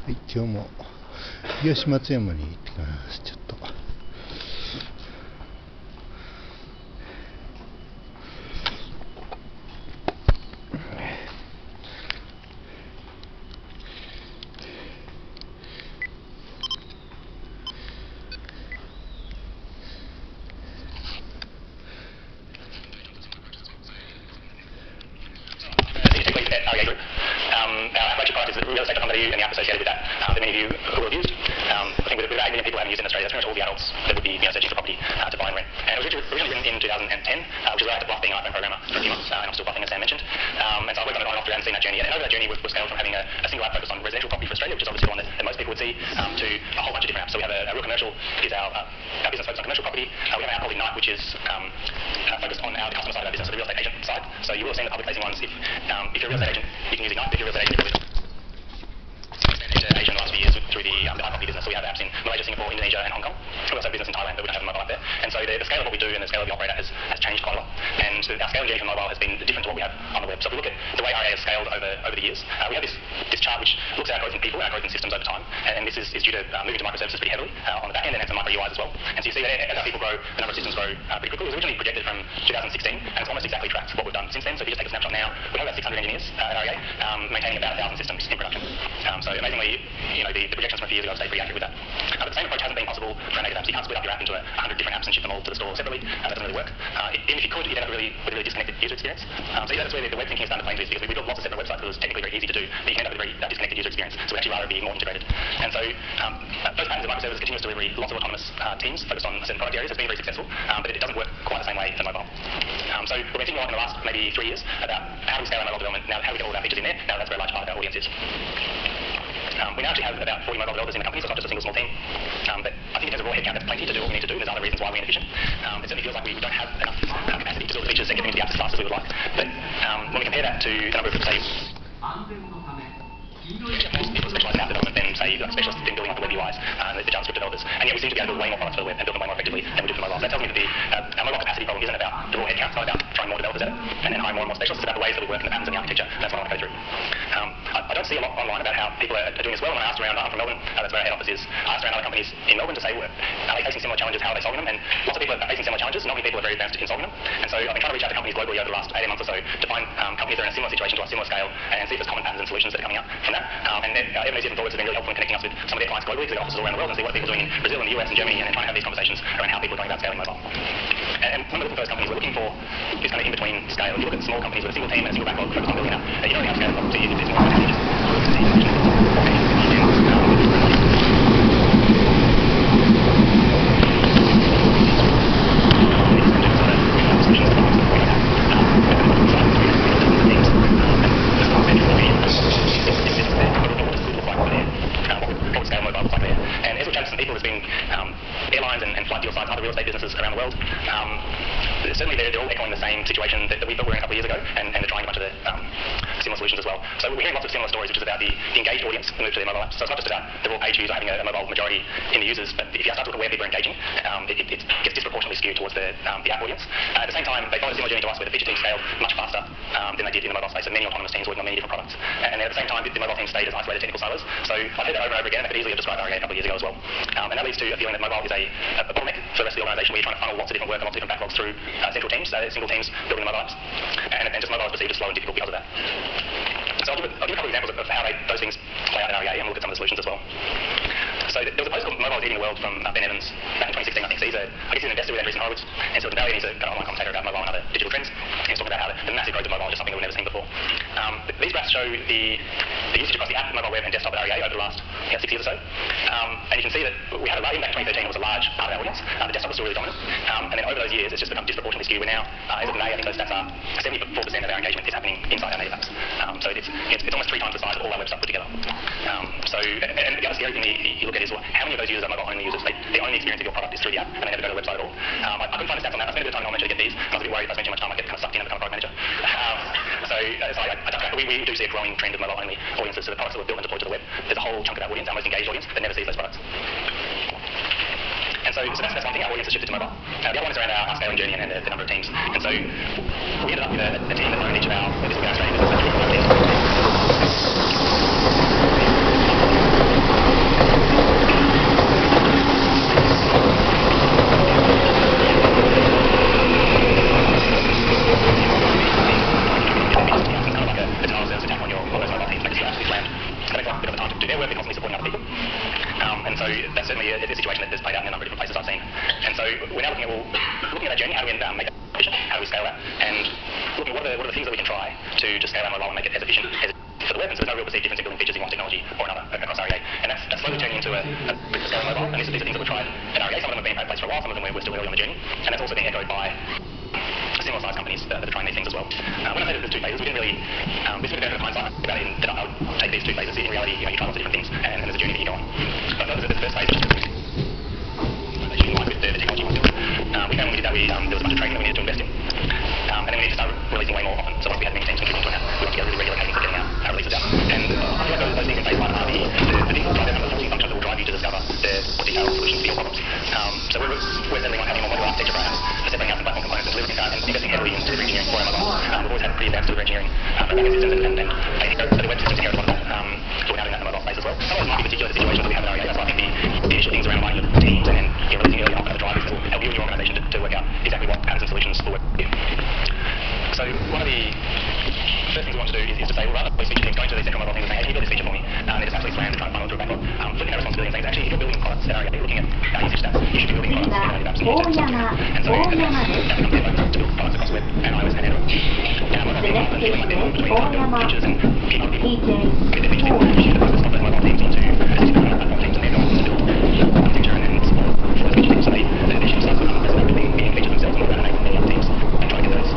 はい、今日も東松山に行ってきます。ちょっとOur flagship product is realestate.com.au and the app associated with that that many of you will have used. I think with about 8 million people having used it in Australia, that's pretty much all the adults that would be searching for property to buy and rent. And it was originally written in 2010, which is right after Bluff being an iPhone programmer for a few months, and I'm still bluffing, as Sam mentioned. And so I worked on it on and off throughout and seen that journey. And over that journey, we've scaled from having a single app focused on residential property for Australia, which is obviously the one that most people would see, to a whole bunch of different apps. So we have a real commercial, is our business focused on commercial property. We have an app called Ignite, which is focused on the customer side of our business, so the real estate agent side. So you will have seen the public facing ones. If you're a real estate agent, you can use Ignite. If you're a real estate agent, you can Asia in the last few years through the property business. So we have apps in Malaysia, Singapore, Indonesia and Hong Kong. We also have business in Thailand, but we don't have a mobile app there. And so the scale of what we do and the scale of the operator has changed quite a lot. And our scaling journey from mobile has been different to what we have on the web. So if we look at the way REA has scaled over the years, we have this chart which looks at our growth in people and our growth in systems over time. And this is due to moving to microservices pretty heavily on the back end and some micro UIs as well. And so you see that as our people grow, the number of systems grow pretty quickly. It was originally projected from 2016 and it's almost exactly tracked what we've done since then. So if you just take a snapshot now, we have about 600 engineers at REA maintaining about 1,000 systems in production. So amazingly, the projections from a few years ago stay pretty accurate with that. But the same approach hasn't been possible for our native apps. You can't split up your app into 100 different apps and ship them all to the store separately. That doesn't really work. Even if you could, you'd end up with a really disconnected user experience. So that's where the web thinking is starting to play into this, because we built lots of separate websites that was technically very easy to do, but you can end up with a very disconnected user experience. So we'd actually rather be more integrated. And so those patterns of microservices, continuous delivery, lots of autonomous teams focused on certain product areas has been very successful, but it doesn't work quite the same way for mobile. So we've been thinking a lot in the last maybe 3 years about how do we scale our mobile development, now how do we get all of our features in there, now that's where a large part of our audience is. We now actually have about 40 mobile developers in the company, so it's not just a single small team. But I think in terms of raw headcount, that's plenty to do what we need to do. There's other reasons why we're inefficient. It certainly feels like we don't have enough capacity to build the features and get them into the apps as fast as we would like. But when we compare that to the number of, say, people specialise in app development than, say, specialists in building up the web UIs and the JavaScript developers. And yet we seem to be able to build way more products for the web and build them way more effectively than we do for mobile. So that tells me that our mobile capacity problem isn't about the raw headcount, it's not about throwing more developers at it and then hiring more and more specialists. It's about the ways that we work and the patterns and the architecture. That's what I want to go through. I don't see a lot online about how people are doing this well. When I asked around, I'm from Melbourne, that's where our head office is. I asked around other companies in Melbourne to say, are they facing similar challenges, how are they solving them? And lots of people are facing similar challenges, not many people are very advanced in solving them. And so I've been trying to reach out to companies globally over the last 18 months or so to find companies that are in a similar situation to us, similar scale, and see if there's common patterns and solutions that are coming up from that. And Ebenezer and Thoughts have been really helpful in connecting us with some of their clients globally, because they've got offices all around the world, and see what people are doing in Brazil and the US and Germany, and then trying to have these conversations around how people are going about scaling mobile. And when we're looking for those companies, we're looking for this kind of in-between scale. If you look at small companies with a single team and a single backlog focused on building up, you don't really have scale. So it's more about how you just work as a team. And as we've chatted to some people, there's been airlines and flight deal sites, other real estate businesses around the world. Certainly they're all echoing the same situation that we thought we were in a couple of years ago, and they're trying a bunch of the similar solutions as well. So we're hearing lots of similar stories, which is about the engaged audience that move to their mobile apps. So it's not just about the raw page views or having a mobile majority in the users, but if you start to look at where people are engaging, it gets disproportionately skewed towards the app audience. At the same time, they follow a similar journey to us, where the feature teams scaled much faster than they did in the mobile space, and many autonomous teams working on many different products. And at the same time, the mobile teams stayed as isolated technical silos. So I've heard that over and over again, and I could easily have described REA a couple of years ago as well. And that leads to a feeling that mobile is a bottleneck for the rest of the organisation, where you're trying to funnel lots of different work and lots of different backlogs through central teams, single teams building the mobile apps. And just mobile is perceived as slow and difficult because of that. So I'll give a couple of examples of how those things play out at REA, and we'll look at some of the solutions as well. So there was a post called Mobile is Eating the World from Ben Evans back in 2016, I think. So he's an investor with Andreessen Horowitz in Silicon Valley, and he's a kind of online commentator about mobile and other digital trends. And he's talking about how the massive growth of mobile is just something that we've never seen before. These graphs show the usage across the app, mobile web and desktop at REA over the last 6 years or so. And you can see that we had even back in 2013, it was a large part of our audience. The desktop was still really dominant. And then over those years, it's just become disproportionately skewed. We're now, as of May, I think those stats are 74% of our engagement is happening inside our native apps. So it's almost 3 times the size of all our web stuff put together. And the other scary thing you look at is, well, how many of those users are mobile-only users? The only experience of your product is through the app, and they never go to the website at all. I couldn't find the stats on that. I spent a bit of time on Knowledge to get these. I was a bit worried if I spent too much time, I'd get kind of sucked in and become a product manager. We do see a growing trend of mobile-only audiences. So the products that were built and deployed to the web, there's a whole chunk of our audience, our most engaged audience, that never sees those products. And so that's one thing, our audience has shifted to mobile. The other one is around our scaling journey and the number of teams. And so we ended up with a team that owned each of our, this will be our Australian business, work, they're constantly supporting other people. And so that's certainly a situation that's played out in a number of different places I've seen. And so we're now looking at that journey, how do we make that efficient, how do we scale that, and looking at what are the things that we can try to just scale our mobile and make it as efficient as for the web, and so there's no real perceived difference in building features in one technology or another across REA. And that's slowly turning into a scale mobile, and these are things that we've tried at REA. Some of them have been in place for a while, some of them we're still early on the journey, and that's also being echoed by similar sized companies that are trying these things as well. When I say that there's two phases, we didn't really, this was a bit of hindsight about it, that I would take these two phases. In reality, you try lots of different things, and there's a journey that you go on. But I thought that the first phase was just in line with the technology we built. We found when we did that, there was a bunch of training that we needed to invest in. And then we needed to start releasing way more often. So once we had many teams contributing to it, we wanted to get a really regular cadence of getting our releases out. And I feel like those things in phase one are the things that drive that number 40 functions that will drive you to discover the more detailed solutions to your problems. So we're settling on having a more modular architecture for our apps, separating out some platform components and delivering and investing heavily in delivery engineering for our mobile. We've always had pretty advanced delivery engineering for backend systems and so the web systems inherit a lot of that. So we're now doing that in the mobile space as well. Some of those might be particular to situations that we have in REA. That's why I think the initial things around aligning with teams and then releasing early on the drivers will help you and your organisation to work out exactly what patterns and solutions will work for you. So one of the first things we want to do is to say, well, rather than feature teams going to these central mobile things and saying, hey, can you build this feature for me? They're just absolutely slammed to try and funnel through a backlog. Flipping that responsibility and saying, actually, if you're building products at REA, you're looking at our usage stats, you should be building products in native apps. And so that becomes the focus to build products across web and iOS and Android. And our mobile teams often feel like they're between build features and keep other people with their feature development. They should focus off those mobile teams into assisting other platform teams and their developers to build one feature and then support for those feature teams. So they should start between being features themselves and about enabling other teams and try to get those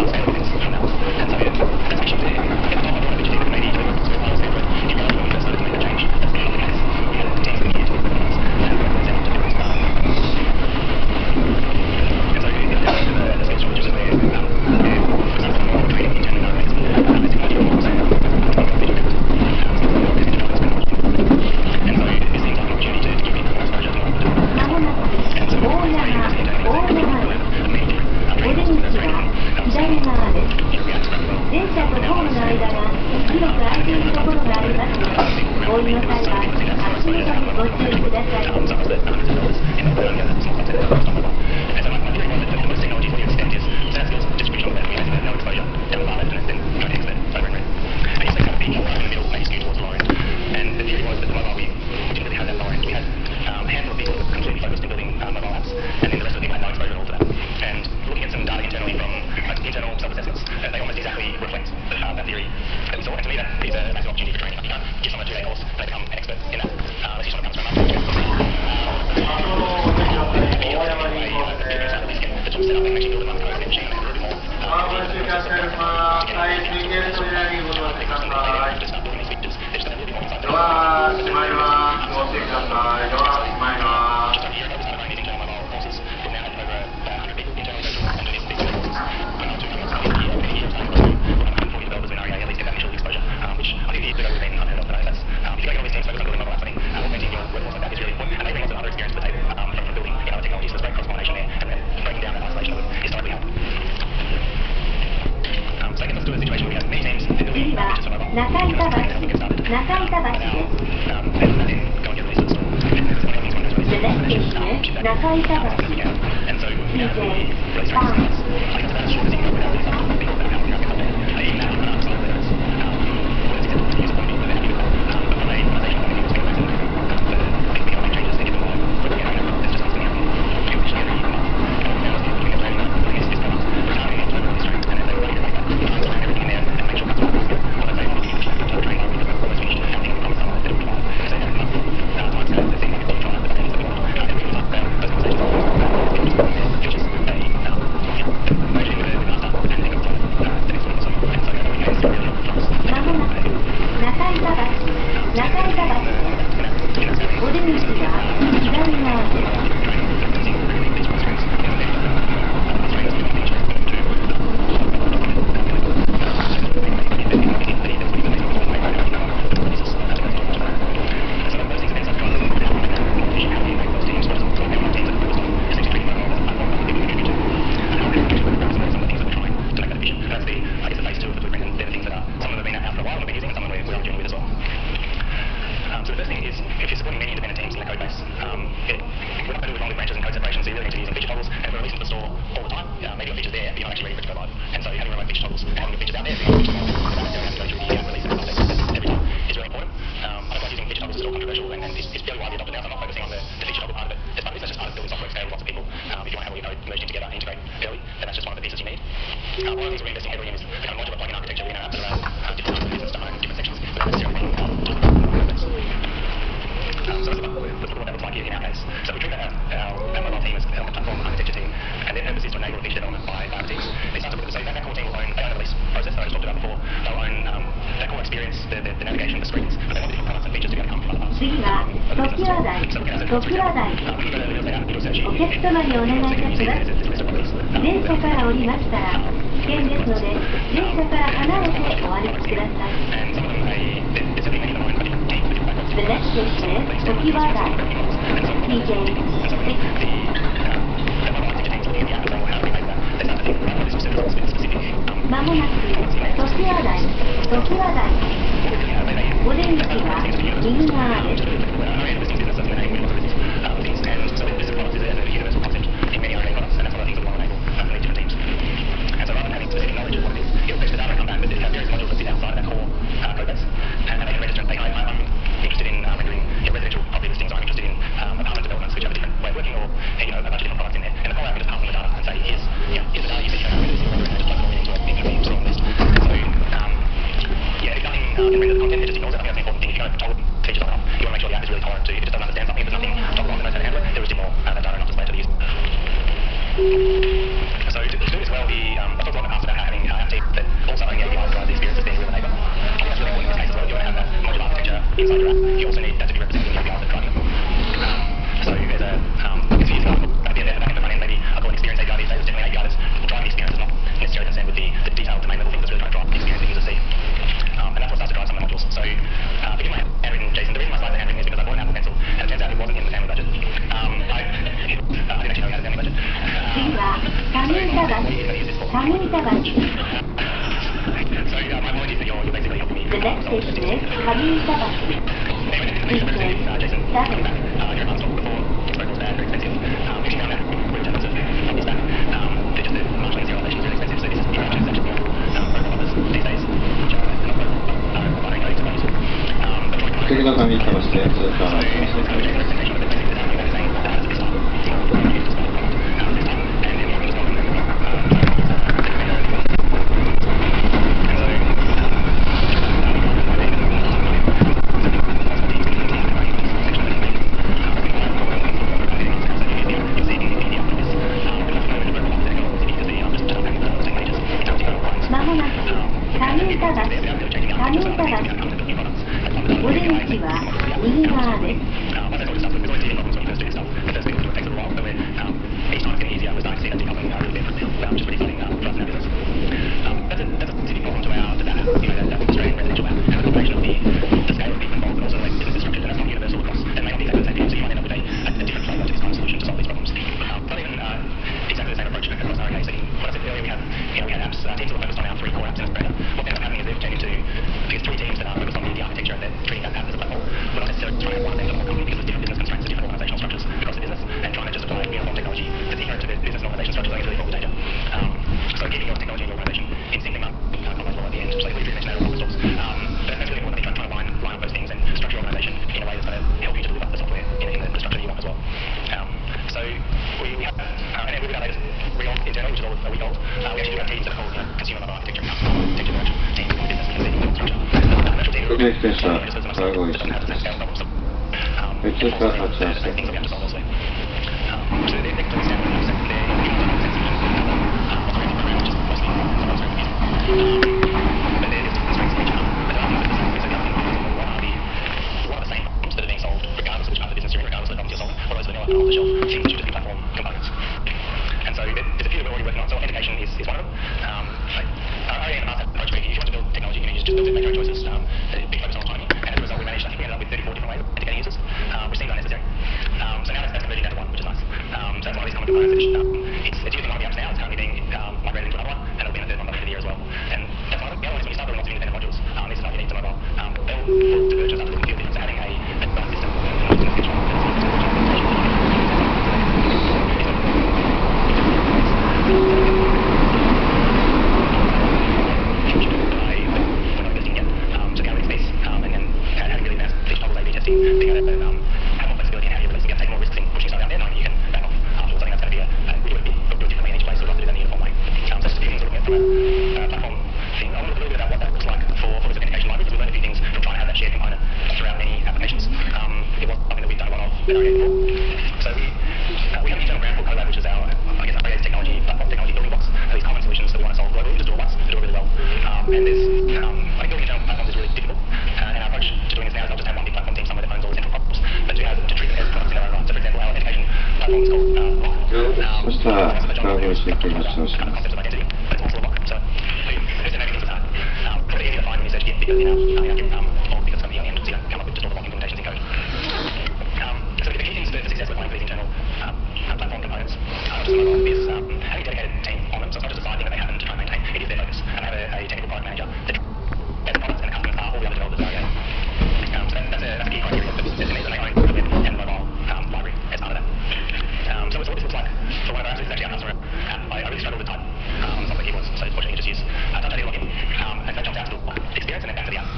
scale events from that. And so that's actually there. At the top, I want a feature team that maybe delivers to a pilot standpoint. In reality, when we first started to make that change, that's not the case. We had teams that needed to work with us and work with them to do this. And so the skills shortages is where for some more training internally in our ranks, there's technology more saying that feature developers. And so this seems like an opportunity to give people more exposure than what we're doing. And so we're training this internally to learn many different training courses and training React scrap well. 電車とホームの間が広く空いているところがありますので、お降りの際は足元にご注意ください。 And so my theory was that the most technology for you extend is set skills, distribution, and we have no exposure down the market, and then try to expert over and red. And you say kind of big, in the middle, maybe skewed towards the lower end. And the theory was that the mobile, we didn't really have that lower end. We had a handful of people that were completely focused in building mobile apps, and then the rest of the people had no exposure at all to that. And looking at some data internally from internal self-assessments, they almost exactly reflect that theory that we saw. And to me, that is a massive opportunity for training. You can't give someone a 2-day course and they become an expert in that. Unless you someone comes from a set up and actually build a code and machine and a little bit more just start building these features. They're just a little bit more inside just over a year ago, we started running these internal mobile courses. We've now had over 100 people internally go through and do these courses. We're not too much in a year starting to 140 developers in REA at least get that initial exposure, which I think years ago would have been unheard of today. That's, if you're going to all these teams focused on building mobile apps, I think augmenting your workforce like that is really important. And they bring lots of other experience to the table from building in other technologies. So there's great cross-pollination there and breaking down that isolation that would historically happen. So that gets us to a situation where we have many teams building features for mobile. And then get started. Now, and then go and get released to the store. And there's one of the things one of those releases and so now we release races. I think that's about as short as you can go without really something that people that are out there. Even now, you can upside those what's acceptable to use a point of view, but then you but from a organization point of view, it's been amazing. The things we make changes, they get them more quickly and there's just constantly happening. You wish every month. And now it's doing the planning and building this product, targeting it to the stream, and then they really make that time to everything in there and make sure customers are good. Although they want to finish that to train because we're almost finished. I think we promised someone that we provide. So every month, time scale, the thing that we've got to try and the backend is that we want. Every month, those conversations are features. They merge in with our stuff and then go to the next one or so. And so we can still really help us. まもなく中板橋お出口は左側です。 So the first thing is, if you're supporting many independent teams in the code base, we're not going to do with long branches and code separations, so you really need to be using feature toggles, and we're releasing to the store all the time. Maybe your feature's there, but you're not actually ready for it to go live. And so having remote feature toggles and having your features out there, so you can feature toggles without necessarily having to go through the release and updates every time is really important. I don't like using feature toggles to store 次は常盤台、常盤台。お客様にお願いいたします。電車から降りましたら危険ですので、電車から離れてお歩きください。The next station is 常盤台。まもなく常盤台、常盤台。お出口は右側です。次の紙にかまして通過をします。列車川越市です。通過待ち合わせ。And there's, I think building internal platforms is really difficult, and our approach to doing this now is I'll just have one big platform team somewhere that owns all the central 川越駅を発車します。concepts of identity, but it's also a block. So who's the native things are probably easy to find when you search Git because or because it's going to be on the end, so you don't come up with just all the block implementations in code. So the key things for success with one of these internal platform components, just is having a dedicated team on them. So it's not just a side thing that they happen to try and maintain, it is their focus. And they have a technical product manager that the products and the customers are all the other developers that are going. So that's a key criteria for SMEs, and they own the web and the mobile library as part of that. So what this looks like for one of our apps is actually our customer app. I really struggle with type on some of the keywords, so fortunately you just use Touch ID login, and that jumps out to the experience and then back to the app.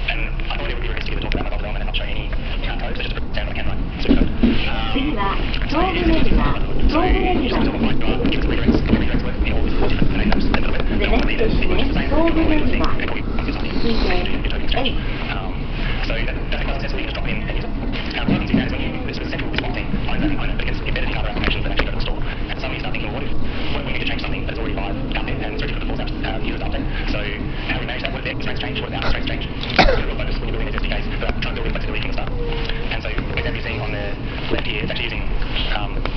And I thought it would be realistic to talk about mobile development and not show any code, so just to stand on the camera, super code.次は東部レギュラー東部レギュラー The next station is 東部レギュラー続いて8 So that's quite successful. You can just drop it in and use it. What happens is that when you, this is a central response team owns that component, but it gets embedded in other applications that actually go to the store. And suddenly you start thinking, what if we need to change something that's already live out there and it's already difficult to force apps users to update? So how do we manage that? What if the constraints change? What if the outer constraints change? You've got focus when you're building these SDKs, but trying to build flexibility from the start. And so the example you're seeing on the left here is actually using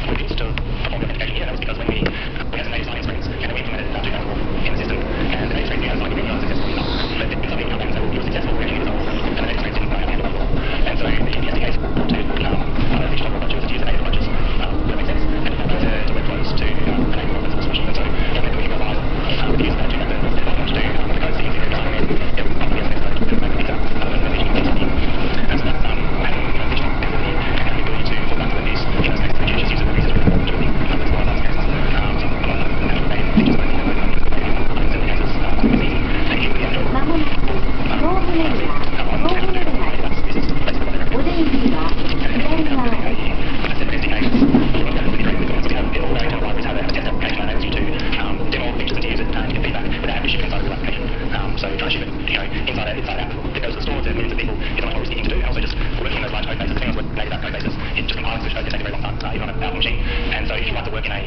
WebViews to perform the authentication here. That was because when we had some native signing screens and then we implemented 2.4 in the system, and the native screens we had signed in were successful enough. But then something came back and said, well, you were successful, we actually need to solve. And the native screens didn't quite handle that. And so the SDKs brought to each level approaches to use the native approaches where it makes sense, and brought back to web flows to enable more flexible solutions. And so that meant that we could go live with the user that actually had the approach to the code so you can design and then copy the SMS code to make it exact and then you can continue. And so that's having transition ability and having the ability to fall back to the views in those cases which users and research will really flexible in those cases. So a lot of natural name features that we can work with in certain cases it's easy and easily actual. まもなく東部レギュラー東部レギュラーお出口は左側です So trying to ship it, inside out, that goes to the store to millions of people is not always easy to do. And also just working on those large code bases, depending on what native app code bases, it just compiling switch code can take a very long time, even on a powerful machine. And so if you want to work in a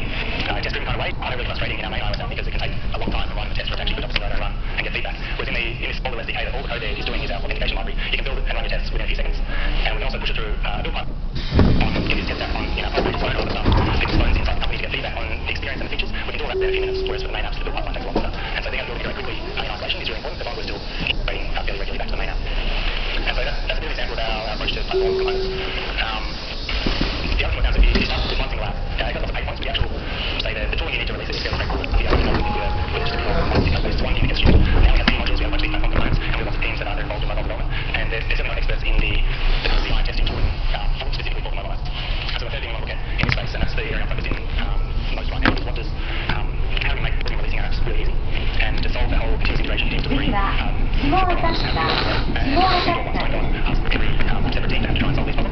test-driven kind of way, I find it really frustrating in our main iOS app because it can take a long time from writing the test for it to actually put up a run and get feedback. Whereas in this smaller SDK, that all the code there is doing is our authentication library. You can build it and run your tests within a few seconds. And we can also push it through a build pipe on get this test out on our pipeline phone and all that stuff. It phones inside the company to get feedback on the experience and the features. We can do all that there in a few minutes, whereas for the main apps, the build pipeline takes a lot longer. And so being able to build it very quickly in isolation is really important, but we're still integrating fairly regularly back to the main app. And so that's a bit of an example of our approach to platform components. The other thing about it is not just one single app. It got lots of pain points, but the actual, say, the tooling you need to release it is fairly straightforward. If you have with just a one unit gets shipped. Now we have many modules, we have a bunch of these platform components, and we have lots of teams that are involved in mobile development. And there's certainly not experts in the design testing tooling specifically for the mobile apps. And so the third thing we want to look at in this space, and that's the area I'm focused in most right now, is what does how do we make building and releasing our apps really easy, and to solve that whole continuous integration team to the次は下を立った下を立った every separate team to have to try and solve these problems.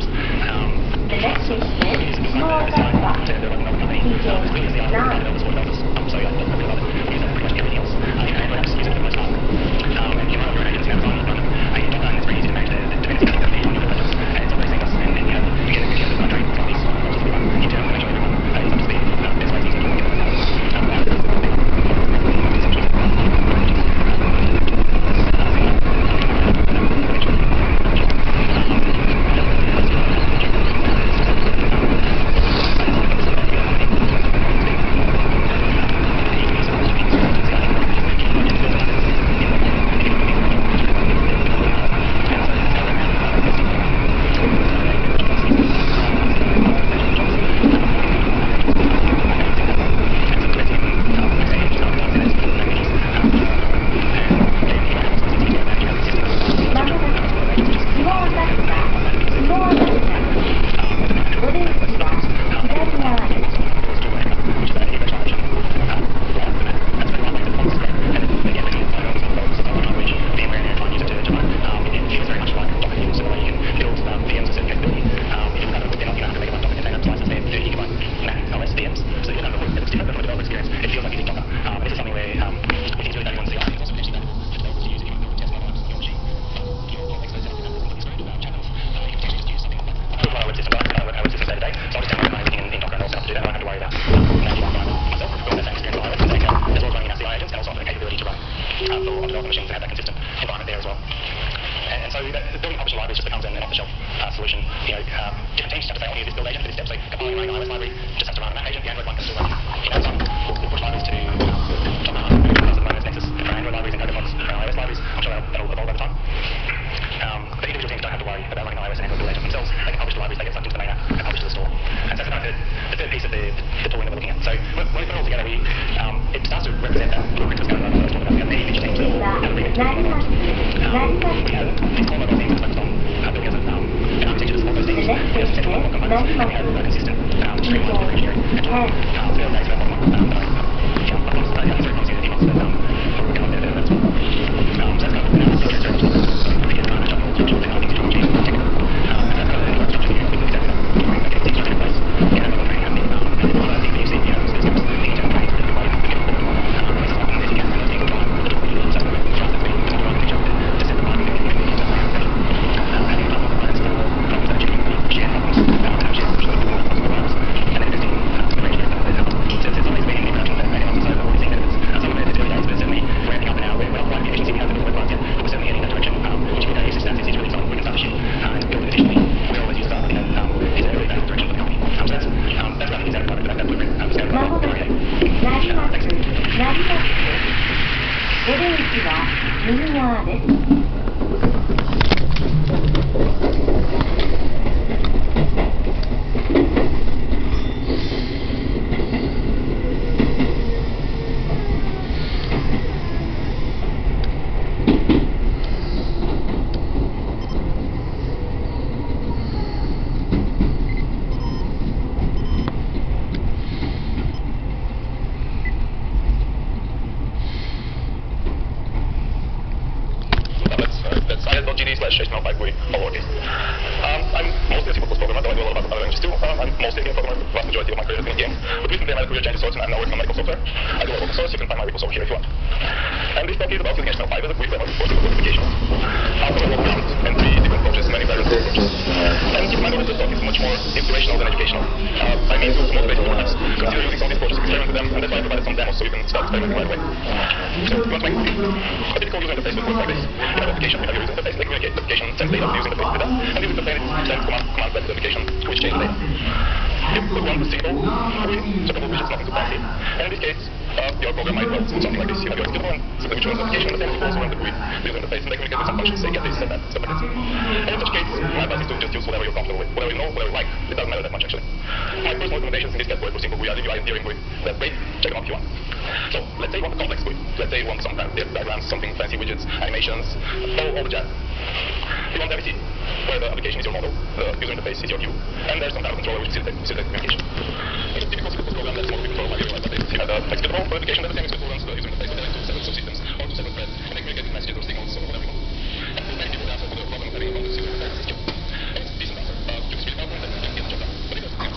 なります。お出口は右側です。IL.GD/HTML5GUI lowercase. I'm mostly a C++ programmer, though I do a lot of other languages too. I'm mostly a game programmer. The vast majority of my career has been in games. But recently I had a career change of sorts, and I'm now working on medical software. I do a lot of open source. You can find my repos over here if you want. And this talk is about using HTML5 as a GUI framework for simple applications. I'll cover one round and 3 different approaches, many various approaches. And keep in mind that this talk is much more inspirational than educational. I mean to motivate you perhaps consider using some of these approaches, experiment with them, and that's why I provided some demos so you can start experimenting right away. So you want to make a typical user interface would work like this. You have an application, you have your user interface, they communicate. The application sends data to the user interface with that, and the user interface sends commands back to the application which change the data. You would want a simple GUI, so couple widgets, nothing too fancy. And in this case, your program might run something like this. You have your executable and something which runs the application, and then you also run the GUI, the user interface, and they communicate with some functions, say get this, set that, stuff like this. And in such case, my advice is to just use whatever you're comfortable with, whatever you know, whatever you like. It doesn't matter that much actually. My personal recommendations in this category for simple GUI are the UI engineering GUI. That's great, check them out if you want. So, let's say you want a complex GUI. Let's say you want some kind of diagrams, something fancy widgets, animations, all the jazz. You want MVC, where the application is your model, the user interface is your view, and there's some kind of controller which facilitates communication. In a typical C++ program, that's more control. I realize that you have the executable for the application, that's the same executable runs the user interface, but then to separate subsystems or to separate threads, and they communicate with messages or signals or whatever you want. And for many people, the answer for the problem of having a complex user interface is Q. And it's a decent answer. Q is really powerful and then get the job done. But it doesn't count.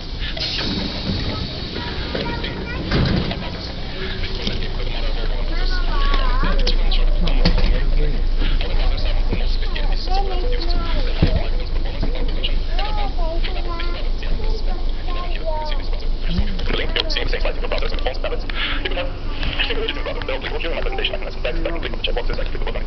And this thing, this is that game for the mother of all browsers. And it's even short of one more way. Other browsers are most sophisticated pieces of software that used. They have algorithms, performance, and power consumption. And they're found, for example, this browser, CSS, 11 here. You can see this browser. The link, you're seeing the same slides in your browsers and phones and tablets. You can have simple widgets in the browser. They're all clickable here in my presentation. I can add some text, I can click on the checkboxes, I can click the button.